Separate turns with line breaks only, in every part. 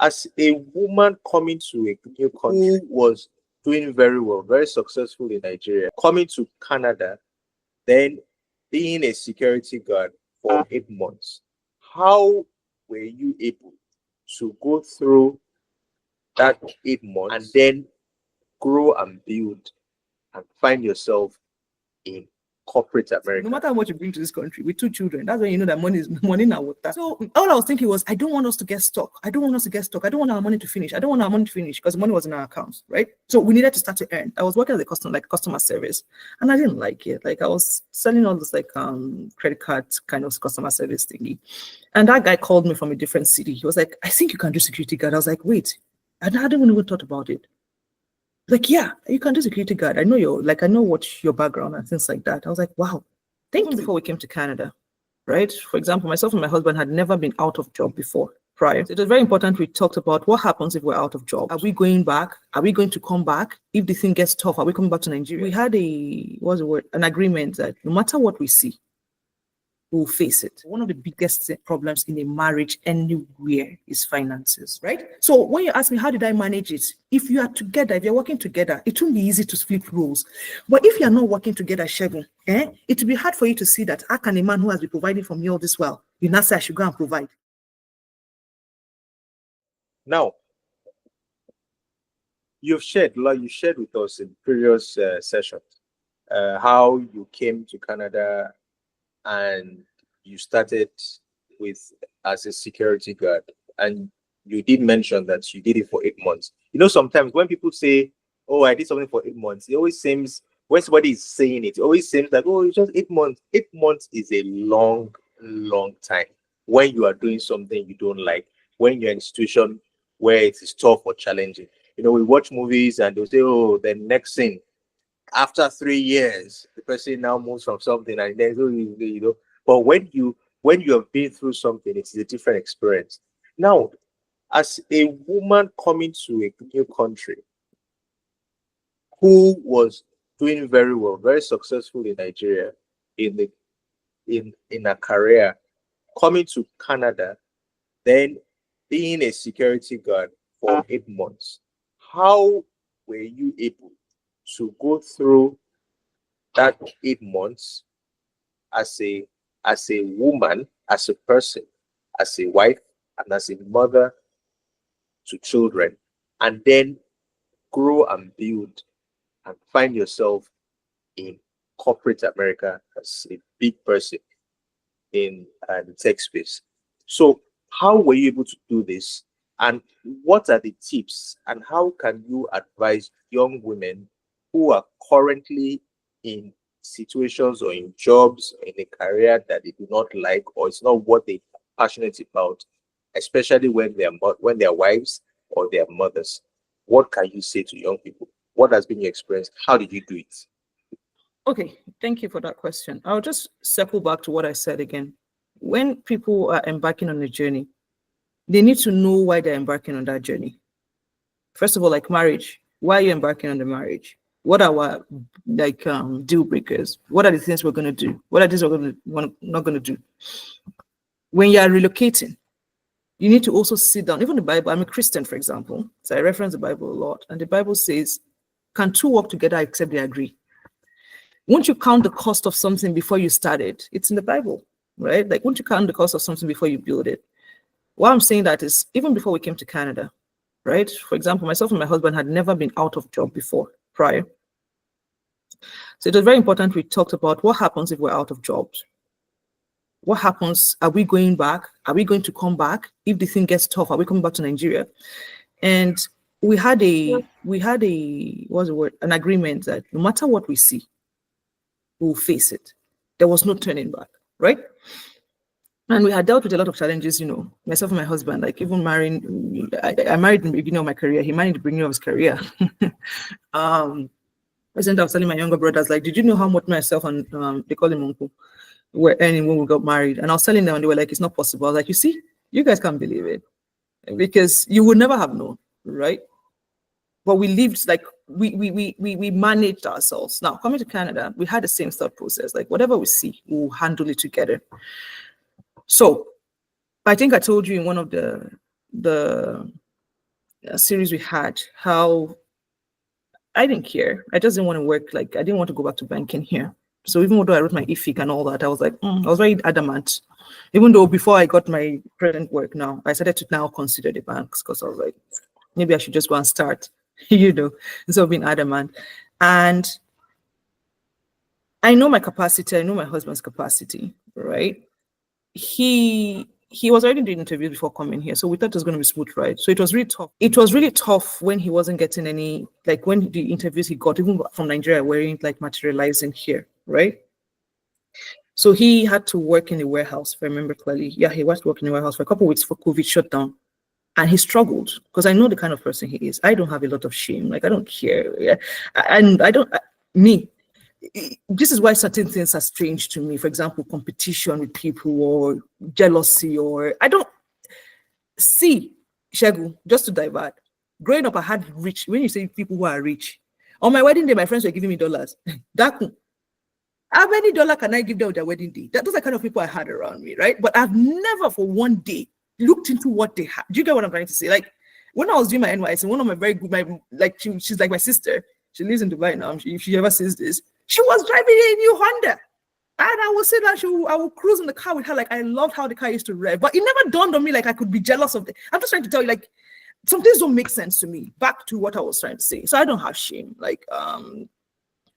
as a woman coming to a new country who was doing very well, very successful in Nigeria, coming to Canada, then being a security guard for 8 months, how were you able to go through that 8 months and then grow and build and find yourself in corporate America?
No matter how much you bring to this country with 2 children, that's when you know that money now water. So all I was thinking was, I don't want us to get stuck. I don't want our money to finish. I don't want our money to finish because money was in our accounts, right? So we needed to start to earn. I was working as a customer service, and I didn't like it. Like I was selling all this credit card kind of customer service thingy, and that guy called me from a different city. He was like, "I think you can do security guard." I was like, "Wait, I hadn't even thought about it." Like, yeah, you can do security guard. I know I know what your background and things like that. I was like, wow. Thank you. Before we came to Canada, right? For example, myself and my husband had never been out of job before prior. So it was very important. We talked about what happens if we're out of job. Are we going back? Are we going to come back? If the thing gets tough, are we coming back to Nigeria? We had an agreement that no matter what we see, we'll face it. One of the biggest problems in a marriage anywhere is finances, right? So when you ask me, how did I manage it? If you are together, if you're working together, it won't be easy to split roles. But if you're not working together, Shegun, it will be hard for you to see that how can a man who has been providing for me all this while, you now say I should go and provide.
Now, you shared with us in previous sessions how you came to Canada and you started as a security guard, and you did mention that you did it for 8 months. You know, sometimes when people say, "Oh, I did something for 8 months," it always seems, when somebody is saying it always seems like, "Oh, it's just 8 months." 8 months is a long time when you are doing something you don't like, when you're in a situation where it is tough or challenging. You know, we watch movies and they'll say, "Oh, the next scene, after 3 years, the person now moves from something," and then but when you have been through something, it's a different experience. Now, as a woman coming to a new country who was doing very well, very successful in Nigeria, in a career, coming to Canada, then being a security guard for 8 months, how were you able to go through that 8 months as a woman, as a person, as a wife, and as a mother to children, and then grow and build and find yourself in corporate America as a big person in the tech space? So how were you able to do this, and what are the tips, and how can you advise young women who are currently in situations or in jobs, in a career that they do not like, or it's not what they're passionate about, especially when they're wives or they're mothers? What can you say to young people? What has been your experience? How did you do it?
Okay, thank you for that question. I'll just circle back to what I said again. When people are embarking on a journey, they need to know why they're embarking on that journey. First of all, like marriage, why are you embarking on the marriage? What are our deal breakers? What are the things we're going to do? What are the things we're not going to do? When you are relocating, you need to also sit down. Even the Bible, I'm a Christian, for example, so I reference the Bible a lot. And the Bible says, can two work together except they agree? Won't you count the cost of something before you start it? It's in the Bible, right? Like, won't you count the cost of something before you build it? Why I'm saying that is, even before we came to Canada, right? For example, myself and my husband had never been out of job before prior. So it was very important. We talked about what happens if we're out of jobs. What happens? Are we going back? Are we going to come back? If the thing gets tough, are we coming back to Nigeria? And we had an agreement that no matter what we see, we'll face it. There was no turning back, right? And we had dealt with a lot of challenges, you know, myself and my husband, like even marrying. I married in the beginning of my career. He married in the beginning of his career. Recently, I was telling my younger brothers, like, did you know how much myself and they call him uncle were earning when we got married? And I was telling them, and they were like, it's not possible. I was like, you see, you guys can't believe it because you would never have known, right? But we lived like we managed ourselves. Now, coming to Canada, we had the same thought process. Like, whatever we see, we'll handle it together. So I think I told you in one of the series we had, how I didn't care. I just didn't want to work. Like, I didn't want to go back to banking here. So even though I wrote my IFIC and all that, I was like, I was very adamant. Even though before I got my present work now, I started to now consider the banks because I was like, maybe I should just go and start, instead of being adamant. And I know my capacity. I know my husband's capacity, right? He was already doing interviews before coming here, so we thought it was going to be smooth, right? So it was really tough. It was really tough when he wasn't getting any, like when the interviews he got, even from Nigeria, weren't like materializing here, right? So he had to work in the warehouse, if I remember clearly. Yeah, he was working in the warehouse for a couple of weeks for COVID shutdown. And he struggled because I know the kind of person he is. I don't have a lot of shame. Like, I don't care. Yeah. And I don't, me, this is why certain things are strange to me. For example, competition with people or jealousy, or I don't see, Shegu, just to divert. Growing up, I had rich, when you say people who are rich, on my wedding day, my friends were giving me dollars. How many dollars can I give them on their wedding day? Those are the kind of people I had around me, right? But I've never for one day looked into what they have. Do you get what I'm trying to say? Like, when I was doing my NYC, one of my very good, she's like my sister. She lives in Dubai now. If she ever sees this, she was driving a new Honda. And I would say that I would cruise in the car with her. Like, I loved how the car used to rev. But it never dawned on me like I could be jealous of it. I'm just trying to tell you, like, some things don't make sense to me. Back to what I was trying to say. So I don't have shame. Like,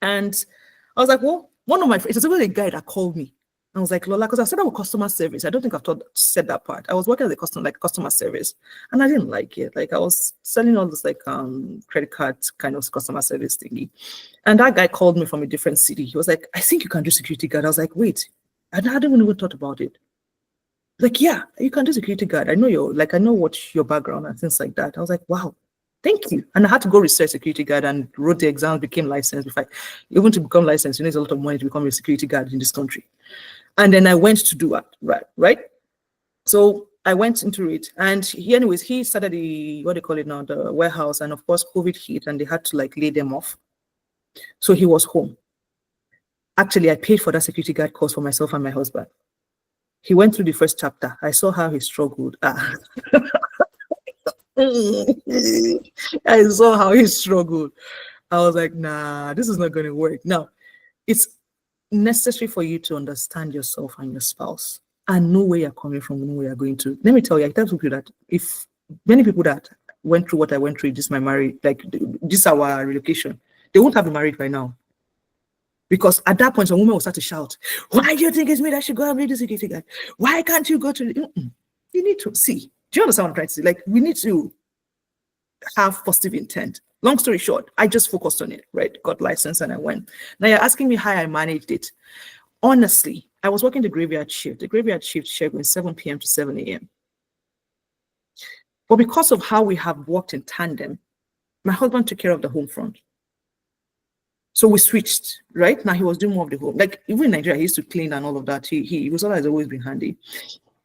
and I was like, well, one of my friends, it was a guy that called me. I was like, Lola, because I started with customer service. I don't think said that part. I was working as a customer service, and I didn't like it. Like, I was selling all this like credit card kind of customer service thingy. And that guy called me from a different city. He was like, I think you can do security guard. I was like, wait, I hadn't even thought about it. Like, yeah, you can do security guard. I know what your background and things like that. I was like, wow, thank you. And I had to go research security guard and wrote the exam, became licensed. Even to become licensed, you need a lot of money to become a security guard in this country. And then I went to do that, right? So I went into it, and he started the, what they call it now, the warehouse, and of course COVID hit, and they had to like lay them off. So he was home. Actually, I paid for that security guard course for myself and my husband. He went through the first chapter. I saw how he struggled. I saw how he struggled. I was like, nah, this is not going to work. Now, it's necessary for you to understand yourself and your spouse and know where you're coming from and where you're going to. Let me tell you, I tell people that if many people that went through what I went through, this my marriage, like this our relocation, they won't have been married by now. Because at that point, some women will start to shout, why do you think it's me that should go and read the security guard? Why can't you go to You need to see. Do you understand what I'm trying to say? Like, we need to have positive intent. Long story short, I just focused on it, right? Got licensed and I went. Now you're asking me how I managed it. Honestly, I was working the graveyard shift. The graveyard shift was 7 p.m. to 7 a.m. But because of how we have worked in tandem, my husband took care of the home front. So we switched, right? Now he was doing more of the home. Like, even in Nigeria, he used to clean and all of that. He was always been handy.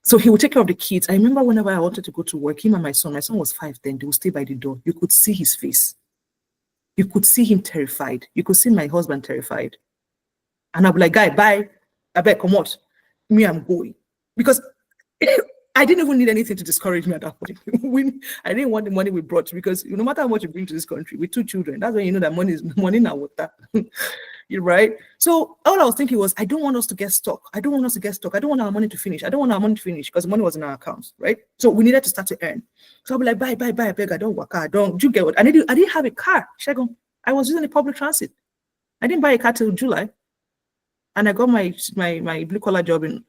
So he would take care of the kids. I remember whenever I wanted to go to work, him and my son was 5 then, they would stay by the door. You could see his face. You could see him terrified. You could see my husband terrified. And I'd be like, guy, bye. I bet, come out. Me, I'm going. Because I didn't even need anything to discourage me at that point. I didn't want the money we brought, because no matter how much you bring to this country, with 2 children, that's when you know that money now water. You're right. So all I was thinking was, I don't want us to get stuck. I don't want our money to finish. Because the money was in our accounts, right? So we needed to start to earn. So I'll be like, bye, I beg, I don't work. Do you get what? I didn't have a car, Shagun. I was using the public transit. I didn't buy a car till July. And I got my blue collar job in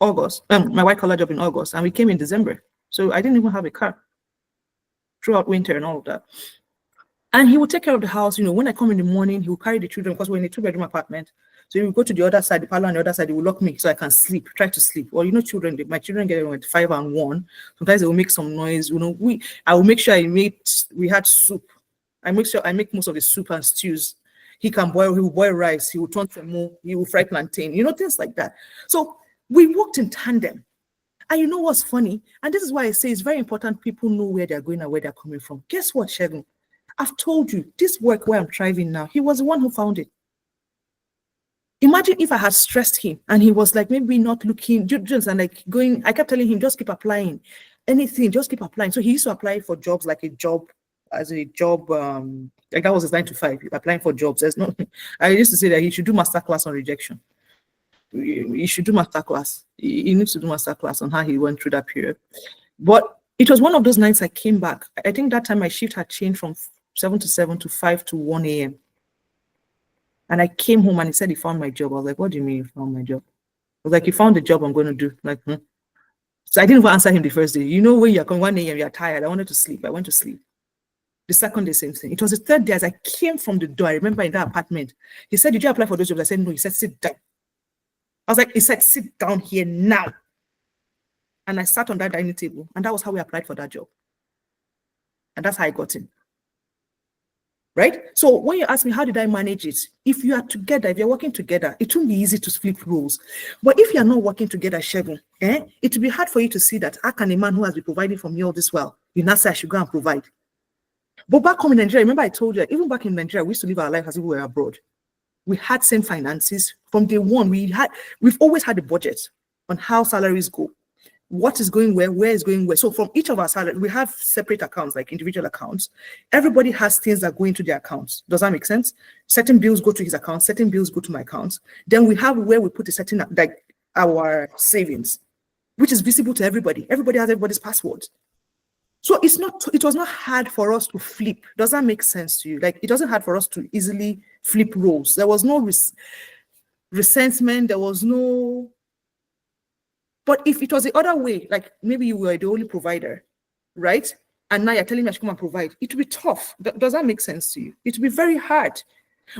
August, my white collar job in August, and we came in December. So I didn't even have a car throughout winter and all of that. And he would take care of the house. When I come in the morning, he would carry the children, because we're in a 2-bedroom apartment. So he would go to the other side, the parlor on the other side, he would lock me so I can sleep, try to sleep. Well, my children get at 5 and 1. Sometimes they will make some noise. I will make sure we had soup. I make most of the soup and stews. He will boil rice, he will turn semo, he will fry plantain, things like that. So we worked in tandem. And you know what's funny? And this is why I say it's very important people know where they're going and where they're coming from. Guess what, Shegun? I've told you, this work where I'm thriving now, he was the one who found it. Imagine if I had stressed him and he was like maybe not looking, and like going, I kept telling him, just keep applying. anything, just keep applying. So he used to apply for jobs like like that was his 9 to 5, applying for jobs. There's no I used to say that he should do masterclass on rejection. He should do masterclass. He needs to do masterclass on how he went through that period. But it was one of those nights I came back. I think that time my shift had changed from 7 to 7 to 5 to 1 a.m. And I came home and he said he found my job. I was like, what do you mean you found my job? I was like, you found the job I'm going to do. Like, So I didn't even answer him the first day. You know, when you're coming 1 a.m., you're tired. I wanted to sleep. I went to sleep. The second day, same thing. It was the third day as I came from the door. I remember in that apartment. He said, did you apply for those jobs? I said, no. He said, sit down. I was like, he said, sit down here now. And I sat on that dining table. And that was how we applied for that job. And that's how I got in. Right? So when you ask me, how did I manage it? If you are together, if you're working together, it won't be easy to flip roles. But if you're not working together, Shegun, it will be hard for you to see that how can a man who has been providing for me all this while, you now say I should go and provide. But back home in Nigeria, remember I told you, even back in Nigeria, we used to live our life as if we were abroad. We had same finances. From day one, we've always had a budget on how salaries go. What is going where is going where. So from each of our salaries, we have separate accounts, like individual accounts. Everybody has things that go into their accounts. Does that make sense? Certain bills go to his account, certain bills go to my accounts. Then we have where we put a certain, like our savings, which is visible to everybody. Everybody has everybody's passwords. So it was not hard for us to flip. Does that make sense to you? Like, it wasn't hard for us to easily flip roles. There was no resentment. There was no. But if it was the other way, like maybe you were the only provider, right? And now you're telling me I should come and provide, it would be tough. Does that make sense to you? It would be very hard.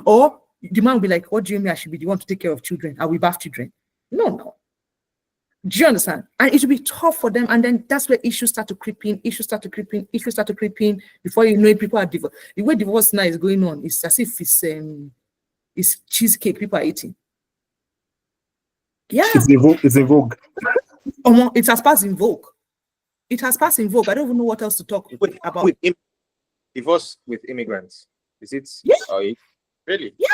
Or the man will be like, what do you mean I should be the one to take care of children? Are we bath children? No. Do you understand? And it will be tough for them. And then that's where issues start to creep in. Before you know it, people are divorced. The way divorce now is going on, it's as if it's cheesecake people are eating. Yeah.
It's a vogue.
It has passed in vogue. It has passed in vogue. I don't even know what else to talk about.
Divorce with immigrants. Is it?
Yeah.
Really?
Yeah.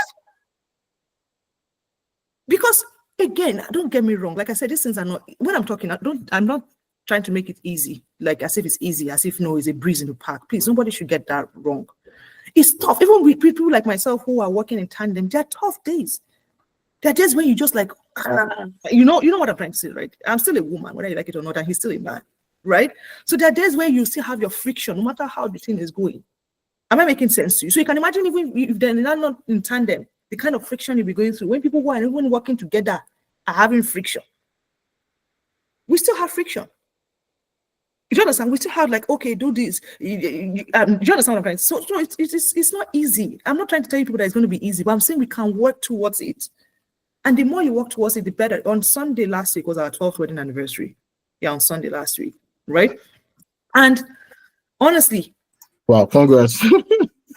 Because again, don't get me wrong. Like I said, these things are not. When I'm talking, I'm not trying to make it easy. Like as if it's easy, as if no, it's a breeze in the park. Please, nobody should get that wrong. It's tough. Even with people like myself who are working in tandem, they're tough days. There are days when you just like, you know what I'm trying to say, right? I'm still a woman, whether you like it or not, and he's still a man, right? So there are days where you still have your friction, no matter how the thing is going. Am I making sense to you? So you can imagine even if they're not in tandem, the kind of friction you'll be going through when people who are even working together are having friction. We still have friction. You understand? We still have like, okay, do this. You understand what I'm trying to say? So it's not easy. I'm not trying to tell you people that it's going to be easy, but I'm saying we can work towards it. And the more you work towards it, the better. On Sunday last week was our 12th wedding anniversary. Yeah, on Sunday last week, right? And honestly,
wow, congrats.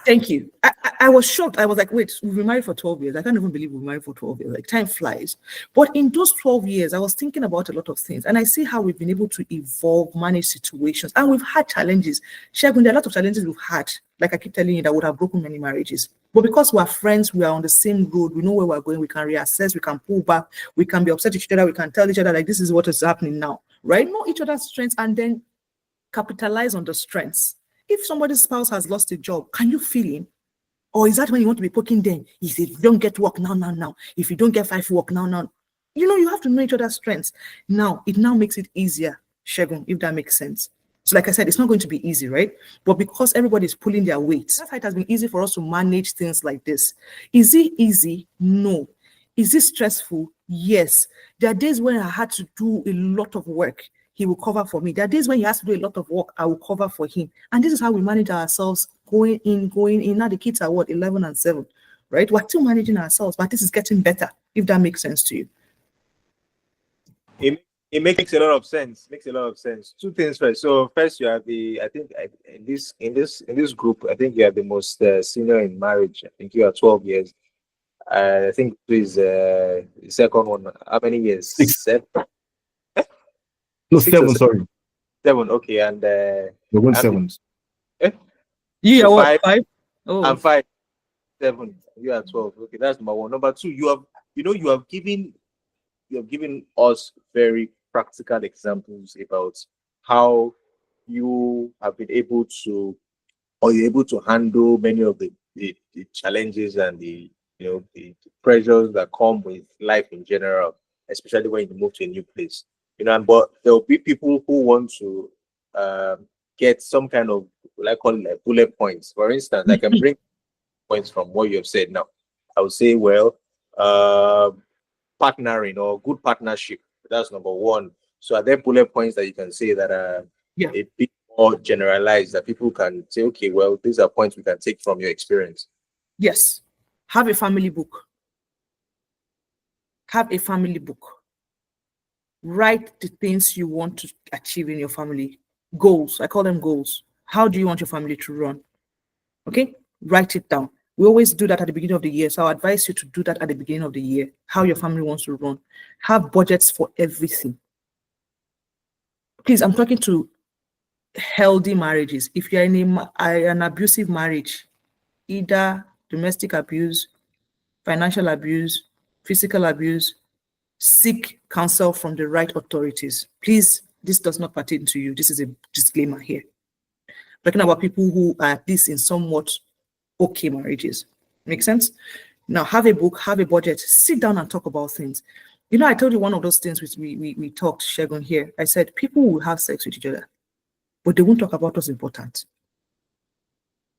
Thank you. I was shocked. I was like, wait, we've been married for 12 years. I can't even believe we've been married for 12 years. Like, time flies. But in those 12 years, I was thinking about a lot of things. And I see how we've been able to evolve, manage situations. And we've had challenges. Shegun, there are a lot of challenges we've had. Like I keep telling you, that would have broken many marriages. But because we're friends, we are on the same road. We know where we're going. We can reassess. We can pull back. We can be upset with each other. We can tell each other, like, this is what is happening now. Right? Know each other's strengths and then capitalize on the strengths. If somebody's spouse has lost a job, can you feel him? Or is that when you want to be poking them? If you don't get work now. If you don't get 5 work now. You know, you have to know each other's strengths. Now, it now makes it easier, Shegun, if that makes sense. So like I said, it's not going to be easy, right? But because everybody's pulling their weight, that's why it has been easy for us to manage things like this. Is it easy? No. Is it stressful? Yes. There are days when I had to do a lot of work. He will cover for me. There are days when he has to do a lot of work, I will cover for him. And this is how we manage ourselves going in. Now the kids are 11 and 7, right? We're still managing ourselves, but this is getting better, if that makes sense to you.
It makes a lot of sense. Makes a lot of sense. Two things first. So first, you have in this group, I think you are the most senior in marriage. I think you are 12 years. I think this is the second one. How many years?
6.
7.
No, 7. Sorry,
7. Okay, and
we're going 7.
You are
so
what, 5? Oh,
I'm 5, 7. You are 12. Okay, that's number one. Number two, you have given us very practical examples about how you have been able to, or you're able to handle many of the challenges and the pressures that come with life in general, especially when you move to a new place. And but there will be people who want to get some kind of, like, call it like bullet points. For instance, I can bring points from what you have said now. I would say, well, partnering or good partnership. That's number one. So are there bullet points that you can say that are
Yeah.
a bit more generalized, that people can say, okay, well, these are points we can take from your experience?
Yes. Have a family book. Have a family book. Write the things you want to achieve in your family. Goals. I call them goals. How do you want your family to run? Okay? Write it down. We always do that at the beginning of the year. So I advise you to do that at the beginning of the year. How your family wants to run. Have budgets for everything. Please, I'm talking to healthy marriages. If you're in an abusive marriage, either domestic abuse, financial abuse, physical abuse, seek counsel from the right authorities. Please, this does not pertain to you. This is a disclaimer here. Talking about people who are at least in somewhat okay marriages. Make sense? Now, have a book, have a budget, sit down and talk about things. I told you one of those things which we talked, Shegun, here. I said, people will have sex with each other, but they won't talk about what's important.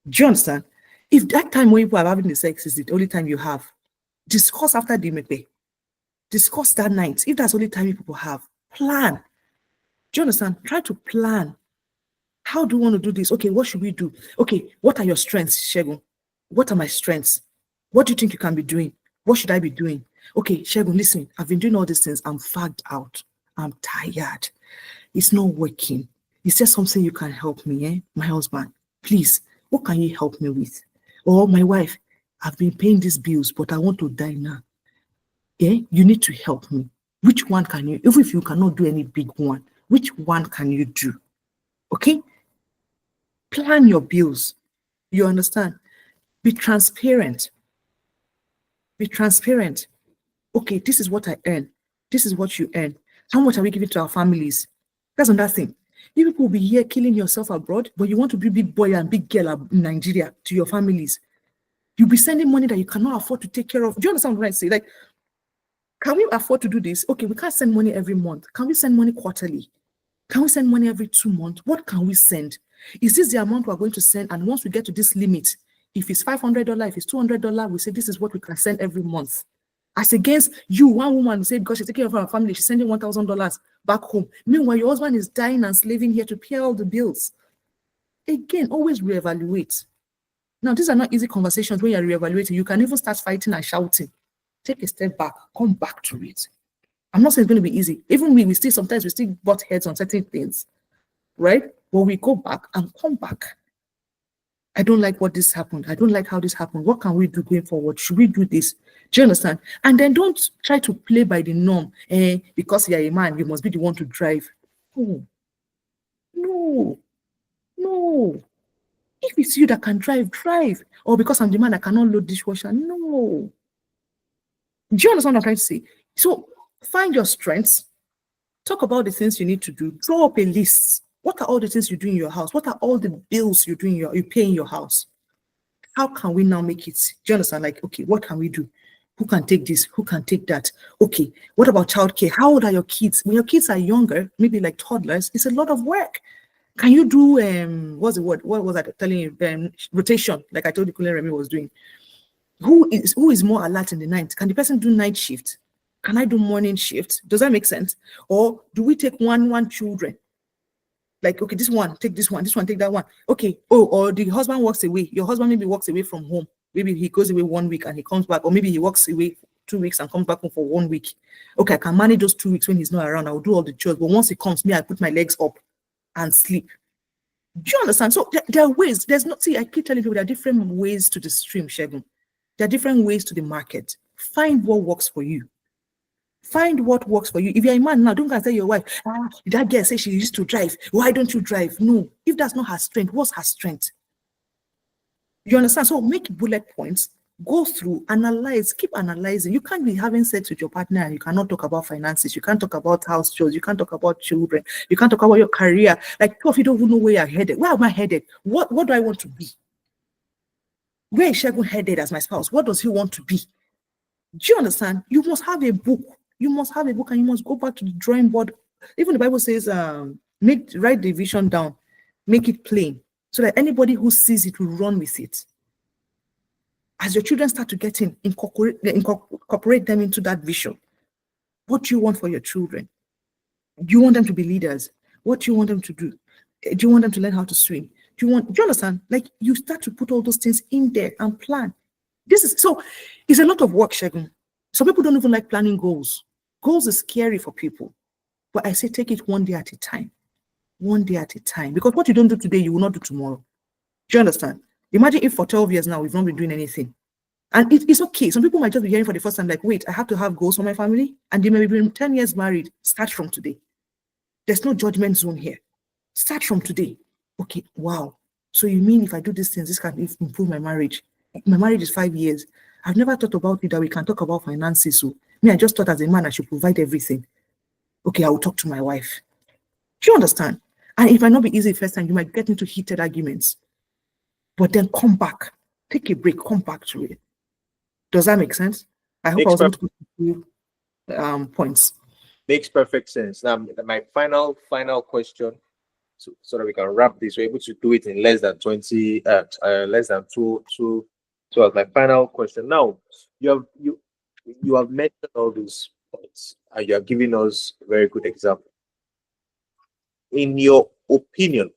Do you understand? If that time when people are having the sex is the only time you have, discuss after the mepe. Discuss that night. If that's the only time people have, plan. Do you understand? Try to plan. How do you want to do this? Okay, what should we do? Okay, what are your strengths, Shegun? What are my strengths? What do you think you can be doing? What should I be doing? Okay, Shegun, listen, I've been doing all these things. I'm fagged out. I'm tired. It's not working. Is there something you can help me, my husband? Please, what can you help me with? Or my wife, I've been paying these bills, but I want to die now. You need to help me. Which one can you, even if you cannot do any big one, which one can you do? Okay? Plan your bills. You understand? Be transparent. Be transparent. Okay, this is what I earn. This is what you earn. How much are we giving to our families? That's another thing. You people will be here killing yourself abroad, but you want to be big boy and big girl in Nigeria to your families. You'll be sending money that you cannot afford to take care of. Do you understand what I say? Like, can we afford to do this? Okay, we can't send money every month. Can we send money quarterly? Can we send money every 2 months? What can we send? Is this the amount we're going to send? And once we get to this limit, if it's $500, if it's $200, we say this is what we can send every month. As against you, one woman will say, because she's taking care of her family, she's sending $1,000 back home. Meanwhile, your husband is dying and slaving here to pay all the bills. Again, always reevaluate. Now, these are not easy conversations when you're reevaluating. You can even start fighting and shouting. Take a step back, come back to it. I'm not saying it's going to be easy. Even we sometimes butt heads on certain things, right? But we go back and come back. I don't like what this happened. I don't like how this happened. What can we do going forward? Should we do this? Do you understand? And then don't try to play by the norm. Because you're a man, you must be the one to drive. No. If it's you that can drive, drive. Or because I'm the man, I cannot load dishwasher. No. Do you understand what I'm trying to say? So find your strengths. Talk about the things you need to do. Draw up a list. What are all the things you do in your house? What are all the bills you pay in your house? How can we now make it? Do you understand? Like, okay, what can we do? Who can take this? Who can take that? Okay, what about childcare? How old are your kids? When your kids are younger, maybe like toddlers, it's a lot of work. Can you do what's the word? What was I telling you? Rotation, like I told you, Kulen Remy was doing. Who is more alert in the night? Can the person do night shift? Can I do morning shift? Does that make sense? Or do we take one children? Like, okay, this one, take this one, take that one. Okay, or the husband walks away. Your husband maybe walks away from home. Maybe he goes away 1 week and he comes back, or maybe he walks away 2 weeks and comes back home for 1 week. Okay, I can manage those 2 weeks when he's not around. I'll do all the chores. But once he comes, I put my legs up and sleep. Do you understand? So there are ways. I keep telling people there are different ways to the stream, Shegun. There are different ways to the market. Find what works for you. Find what works for you. If you're a man now, don't go and tell your wife, that girl says she used to drive. Why don't you drive? No. If that's not her strength, what's her strength? You understand? So make bullet points. Go through, analyze, keep analyzing. You can't be having sex with your partner and you cannot talk about finances. You can't talk about house chores. You can't talk about children. You can't talk about your career. Like, if you don't even know where you're headed, where am I headed? What do I want to be? Where is Shegun headed as my spouse? What does he want to be? Do you understand? You must have a book. You must have a book and you must go back to the drawing board. Even the Bible says, write the vision down, make it plain, so that anybody who sees it will run with it. As your children start to get in, incorporate them into that vision. What do you want for your children? Do you want them to be leaders? What do you want them to do? Do you want them to learn how to swim? Do you understand? Like, you start to put all those things in there and plan. It's a lot of work, Shegun. Some people don't even like planning goals. Goals is scary for people. But I say take it one day at a time. One day at a time. Because what you don't do today, you will not do tomorrow. Do you understand? Imagine if for 12 years now, we've not been doing anything. And it's okay. Some people might just be hearing for the first time, like, wait, I have to have goals for my family. And they may be 10 years married. Start from today. There's no judgment zone here. Start from today. Okay, wow. So you mean if I do these things, this can improve my marriage? My marriage is 5 years. I've never thought about it that we can talk about finances. So I just thought as a man, I should provide everything. Okay, I will talk to my wife. Do you understand? And it might not be easy the first time. You might get into heated arguments. But then come back. Take a break. Come back to it. Does that make sense? I hope I was able to give you points.
Makes perfect sense. Now, my final question, so that we can wrap this. We're able to do it in less than 20, less than two. So as my final question. Now, you have mentioned all these points, and you have given us a very good example. In your opinion,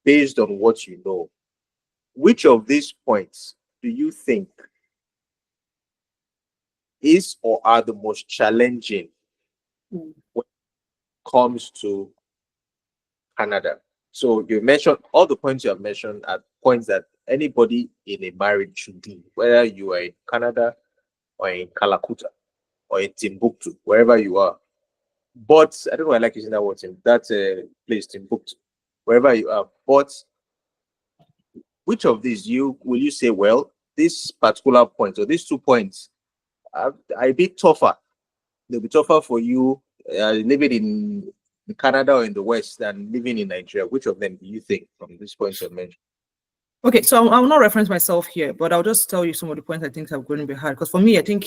based on what you know, which of these points do you think is or are the most challenging when it comes to Canada? So you mentioned all the points you have mentioned are points that anybody in a marriage should do, whether you are in Canada or in Calacuta or in Timbuktu, wherever you are. But I don't know, I like using that word, that's a place, Timbuktu, wherever you are. But which of these will you say, well, this particular point or these 2 points are a bit tougher? They'll be tougher for you living in Canada or in the West than living in Nigeria. Which of them do you think from these points you mentioned?
Okay, so I will not reference myself here, but I'll just tell you some of the points I think are going to be hard. Because for me, I think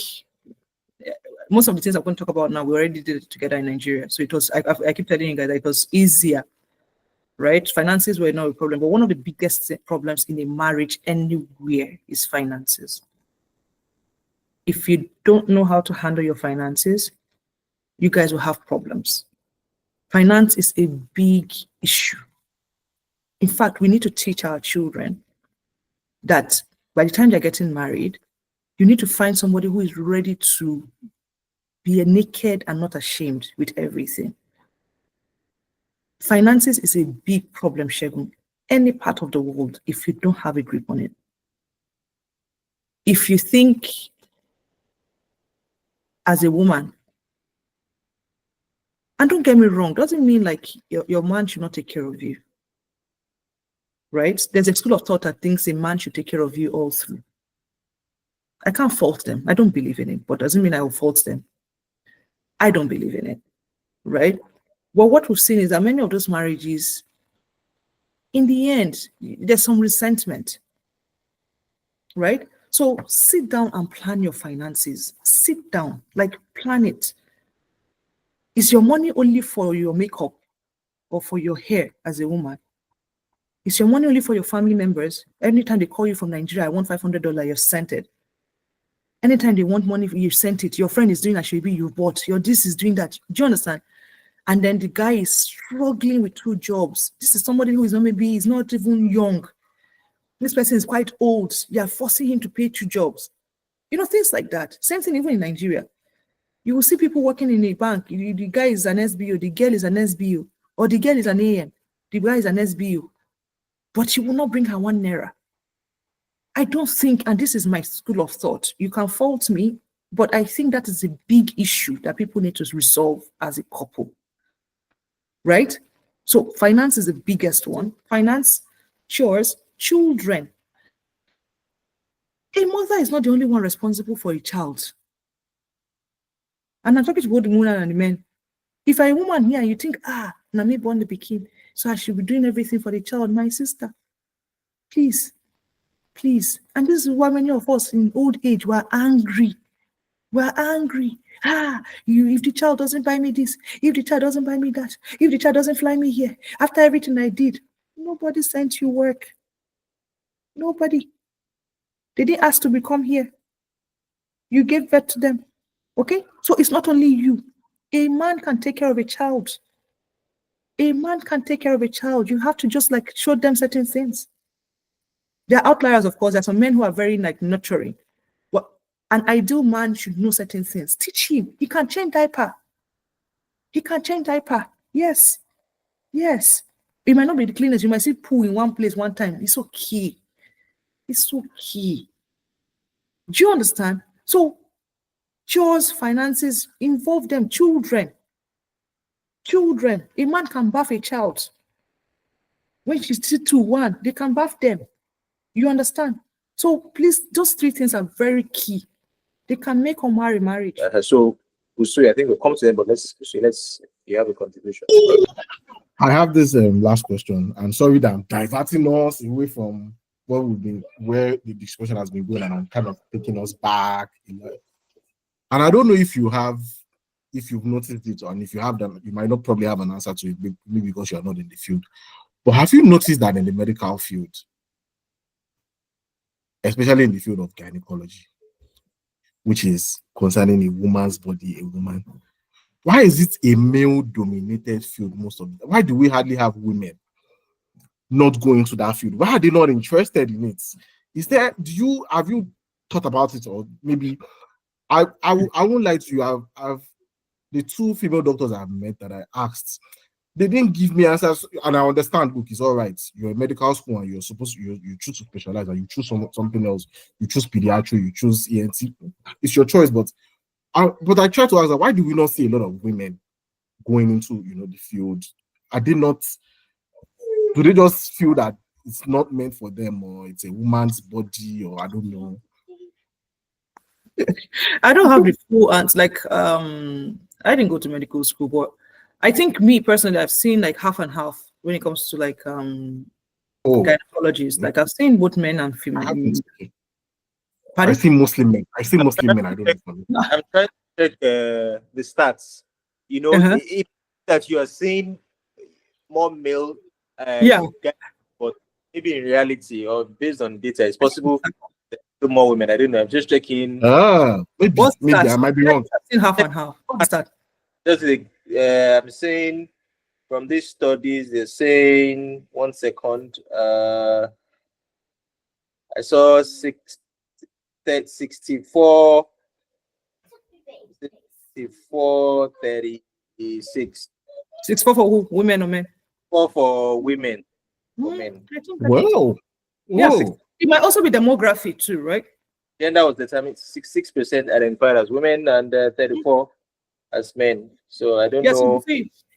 most of the things I'm going to talk about now, we already did it together in Nigeria. So it was, I keep telling you guys that it was easier, right? Finances were not a problem, but one of the biggest problems in a marriage anywhere is finances. If you don't know how to handle your finances, you guys will have problems. Finance is a big issue. In fact, we need to teach our children that by the time they're getting married, you need to find somebody who is ready to be naked and not ashamed with everything. Finances is a big problem, Shegun. Any part of the world, if you don't have a grip on it. If you think as a woman, and don't get me wrong, doesn't mean like your man should not take care of you. Right? There's a school of thought that thinks a man should take care of you all through. I can't fault them. I don't believe in it, but doesn't mean I will fault them. I don't believe in it. Right? Well, what we've seen is that many of those marriages, in the end, there's some resentment. Right? So sit down and plan your finances. Sit down, like plan it. Is your money only for your makeup or for your hair as a woman? Is your money only for your family members? Anytime they call you from Nigeria, I want $500, you've sent it. Anytime they want money, you sent it. Your friend is doing that, maybe you bought. Your this is doing that. Do you understand? And then the guy is struggling with 2 jobs. This is somebody who is not, maybe he's not even young. This person is quite old. They are forcing him to pay 2 jobs. You know, things like that. Same thing even in Nigeria. You will see people working in a bank. The guy is an SBO, the girl is an SBO, or the girl is an AM, the guy is an SBO. But she will not bring her 1 naira. I don't think, and this is my school of thought, you can fault me, but I think that is a big issue that people need to resolve as a couple. Right? So finance is the biggest one. Finance, chores, children. A mother is not the only one responsible for a child. And I'm talking to both the women and the men. If I'm a woman here, you think, na me born the pikin, so I should be doing everything for the child. My sister, please. And this is why many of us in old age were angry. We're angry. If the child doesn't buy me this, if the child doesn't buy me that, if the child doesn't fly me here, after everything I did, nobody sent you work. Nobody. They didn't ask to become here. You gave birth to them. Okay? So it's not only you. A man can take care of a child. A man can take care of a child. You have to just like show them certain things. There are outliers, of course. There are some men who are very like nurturing. But an ideal man should know certain things. Teach him. He can change diaper. Yes. It might not be the cleanest. You might see poo in one place one time. It's okay. Do you understand? So chores, finances, involve them. Children. A man can bath a child. When she's 2, 1, they can bath them. You understand? So please, those 3 things are very key. They can make or marry marriage.
So Usui, I think we'll come to them, but let's you have a contribution.
I have this last question. I'm sorry that I'm diverting us away from where the discussion has been going, and I'm kind of taking us back. And I don't know if you've noticed it, and if you have them, you might not probably have an answer to it, maybe because you are not in the field. But have you noticed that in the medical field, especially in the field of gynecology, which is concerning a woman's body, a woman, why is it a male-dominated field most of the time? Why do we hardly have women not going to that field? Why are they not interested in it? Have you thought about it? Or maybe I won't lie to you. I've the 2 female doctors I've met that I asked, they didn't give me answers, and I understand. Look, it's all right. You're a medical school and you're supposed to you choose to specialize, and you choose something else. You choose pediatry, you choose ENT. It's your choice, but I try to ask her, why do we not see a lot of women going into the field? Do they just feel that it's not meant for them, or it's a woman's body, or I don't know?
I don't have the full answer. Like, I didn't go to medical school, but I think me personally, I've seen like half and half when it comes to like gynecologists. Like I've seen both men and female.
I see Muslim men. I don't know.
I'm trying to check the stats. If that you are seeing more male, but maybe in reality or based on data, it's possible to more women. I don't know. I'm just checking.
Maybe I might be wrong.
I've seen half and half. What's that?
I'm saying from these studies, they're saying 1 second. I saw 64, 36.
64 for who? Women or men?
4 for women.
Wow.
Yes, it might also be demography too, right?
Gender was determined 66% identified as women and 34 as men. So I don't know.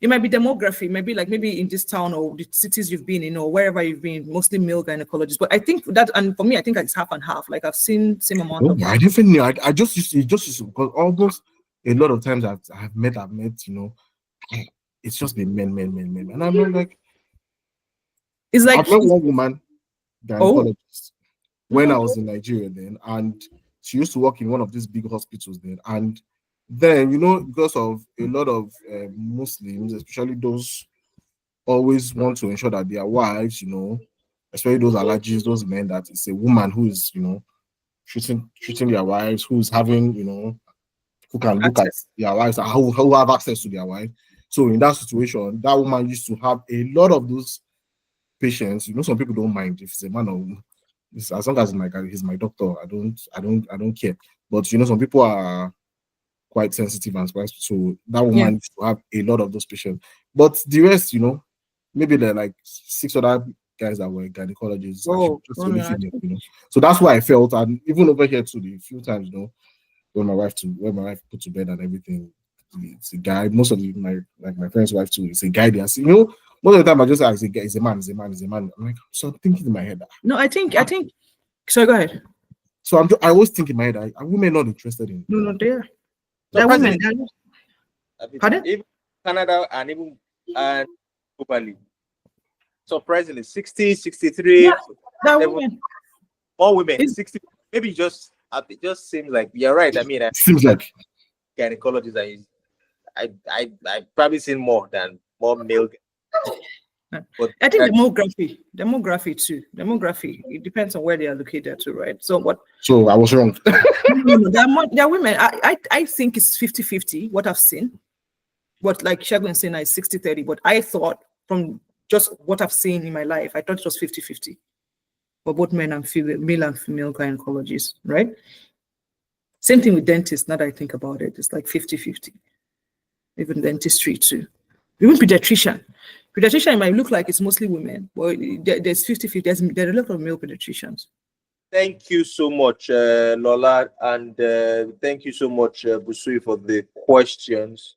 It might be demography, maybe in this town or the cities you've been in or wherever you've been, mostly male gynecologists. But I think that, and for me, I think it's half and half. Like I've seen same amount of.
I definitely. I just used to because almost a lot of times I've met, it's just been men, and I'm not like.
It's like
I've met one woman gynecologist when I was in Nigeria then, and she used to work in one of these big hospitals then, and then because of a lot of Muslims, especially those always want to ensure that their wives, especially those allergies, those men, that it's a woman who is treating their wives, who's having who can look at their wives and who have access to their wife. So in that situation, that woman used to have a lot of those patients. Some people don't mind if it's a man or as long as he's my doctor, I don't care. But some people are quite sensitive and spicy. So that woman used to have a lot of those patients. But the rest, maybe they're like 6 other guys that were gynecologists. So that's why I felt, and even over here too, the few times, when my wife put to bed and everything, it's a guy. Most of my friend's wife too, it's a guy. They are most of the time I just say it's a man. I'm like, so I'm thinking in my head.
No, I think. So go ahead.
So I always think in my head, are women not interested in?
No, they're
Surprisingly,
women. Pardon?
even Canada and even globally, surprisingly, 60, 63,
Yeah, they're
seven-
women.
more women,
It's-
60, maybe just it just seems like you're right. I mean,
Seems like
gynecologists I've probably seen more male. But
I think demography too. Demography, it depends on where they are located too, right? So what?
so I was wrong.
No, there are women. I think it's 50-50, what I've seen. But like Shagun saying, it's 60-30. But I thought from just what I've seen in my life, I thought it was 50-50 for both men and female, male and female gynecologists, right? Same thing with dentists. Now that I think about it, it's like 50-50. Even dentistry too. Even pediatrician. Pediatrician might look like it's mostly women, but there's 50-50. There are a lot of male pediatricians.
Thank you so much, Lola, and thank you so much, Busui, for the questions.